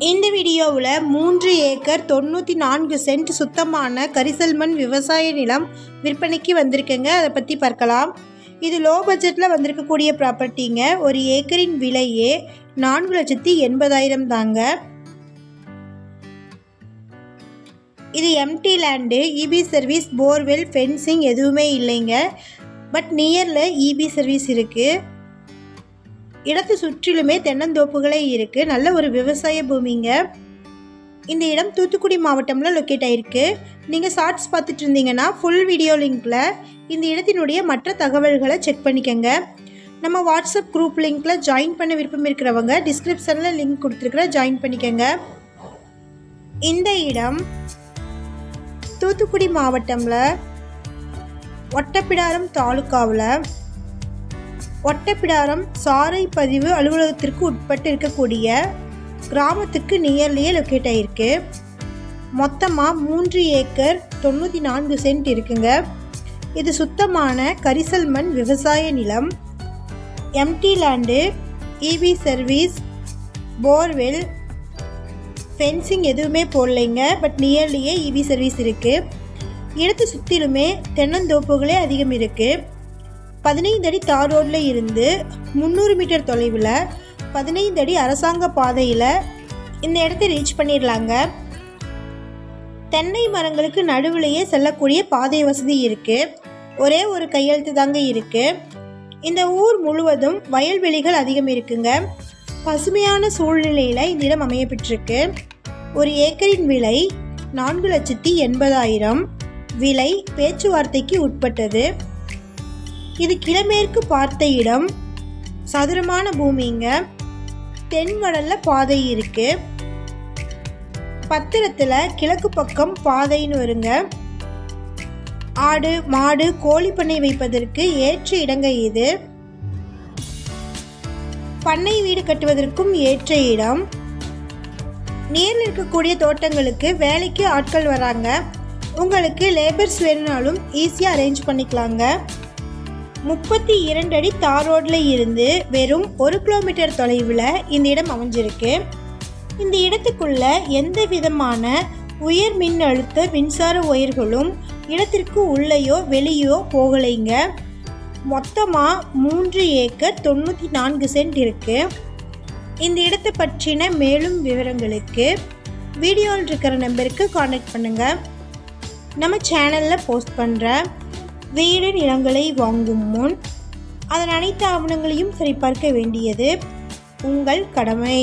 இந்த வீடியோவில் 3 acre 94 send சுத்தமான கரிசல் மண் விவசாய நிலம் விற்பனைக்கு வந்திருக்குங்க. அதை பற்றி பார்க்கலாம். இது லோ பட்ஜெட்டில் வந்திருக்கக்கூடிய ப்ராப்பர்ட்டிங்க. ஒரு ஏக்கரின் விலையே 4,80,000 தாங்க. இது empty land. EB service, borewell, fencing எதுவுமே இல்லைங்க. பட் நியரில் இபி சர்வீஸ் இருக்குது. இடத்தை சுற்றிலுமே தென்னந்தோப்புகளே இருக்குது. நல்ல ஒரு விவசாய பூமிங்க. இந்த இடம் தூத்துக்குடி மாவட்டம்ல லொக்கேட் ஆகிருக்கு. நீங்கள் ஷார்ட்ஸ் பார்த்துட்டு இருந்தீங்கன்னா ஃபுல் வீடியோ லிங்க்கில் இந்த இடத்தினுடைய மற்ற தகவல்களை செக் பண்ணிக்கோங்க. நம்ம வாட்ஸ்அப் குரூப் லிங்க்கில் ஜாயின் பண்ண விருப்பம் இருக்கிறவங்க டிஸ்கிரிப்ஷனில் லிங்க் கொடுத்துருக்குற ஜாயின் பண்ணிக்கோங்க. இந்த இடம் தூத்துக்குடி மாவட்டம்ல ஒட்டப்பிடாரம் தாலுக்காவில் ஒட்டப்பிடாரம் சாரை பதிவு அலுவலகத்திற்கு உட்பட்டு இருக்கக்கூடிய கிராமத்துக்கு நியர்லியே லொக்கேட் ஆகிருக்கு. மொத்தமாக 3 ஏக்கர் 94 சென்ட் இருக்குங்க. இது சுத்தமான கரிசல் மண் விவசாய நிலம். Empty land, EB service, borewell, fencing எதுவுமே போடலைங்க. பட் நியர்லியே இபி சர்வீஸ் இருக்குது. இடத்தை சுற்றிலுமே தென்னந்தோப்புகளே அதிகம் இருக்குது. 15 அடி தார் ரோடில் இருந்து 300 மீட்டர் தொலைவில் 15 அடி அரசாங்க பாதையில் இந்த இடத்தை ரீச் பண்ணிடலாங்க. தென்னை மரங்களுக்கு நடுவிலேயே செல்லக்கூடிய பாதை வசதி இருக்குது. ஒரே ஒரு கையெழுத்து தாங்க இருக்குது. இந்த ஊர் முழுவதும் வயல்வெளிகள் அதிகம் இருக்குங்க. பசுமையான சூழ்நிலையில் இந்த இடம் அமையப்பட்டிருக்கு. ஒரு ஏக்கரின் விலை 4,80,000. விலை பேச்சுவார்த்தைக்கு உட்பட்டது. இது கிழமேற்கு பார்த்த இடம். சதுரமான பூமிங்க. தென்வடல்ல பாதை இருக்கு. பத்திரத்தில் கிழக்கு பக்கம் பாதைன்னு வருங்க. ஆடு, மாடு, கோழி பண்ணை வைப்பதற்கு ஏற்ற இடங்க இது. பண்ணை வீடு கட்டுவதற்கும் ஏற்ற இடம். நேரில் இருக்கக்கூடிய தோட்டங்களுக்கு வேலைக்கு ஆட்கள் வராங்க. உங்களுக்கு லேபர்ஸ் வேணும்னாலும் ஈஸியாக அரேஞ்ச் பண்ணிக்கலாங்க. 32 அடி தார் ரோடில் இருந்து வெறும் 1 கிலோமீட்டர் தொலைவில் இந்த இடம் அமைஞ்சிருக்கு. இந்த இடத்துக்குள்ள எந்த விதமான உயர் மின் அழுத்த மின்சார ஒயர்களும் இடத்திற்கு உள்ளேயோ வெளியோ போகலைங்க. மொத்தமாக 3 ஏக்கர் 94 சென்ட் இருக்குது. இந்த இடத்தை பற்றின மேலும் விவரங்களுக்கு வீடியோவில் இருக்கிற நம்பருக்கு கான்டாக்ட் பண்ணுங்கள். நம்ம சேனலில் போஸ்ட் பண்ணுற வீடு நிலங்களை வாங்கும் முன் அதன் அனைத்து ஆவணங்களையும் சரிபார்க்க வேண்டியது உங்கள் கடமை.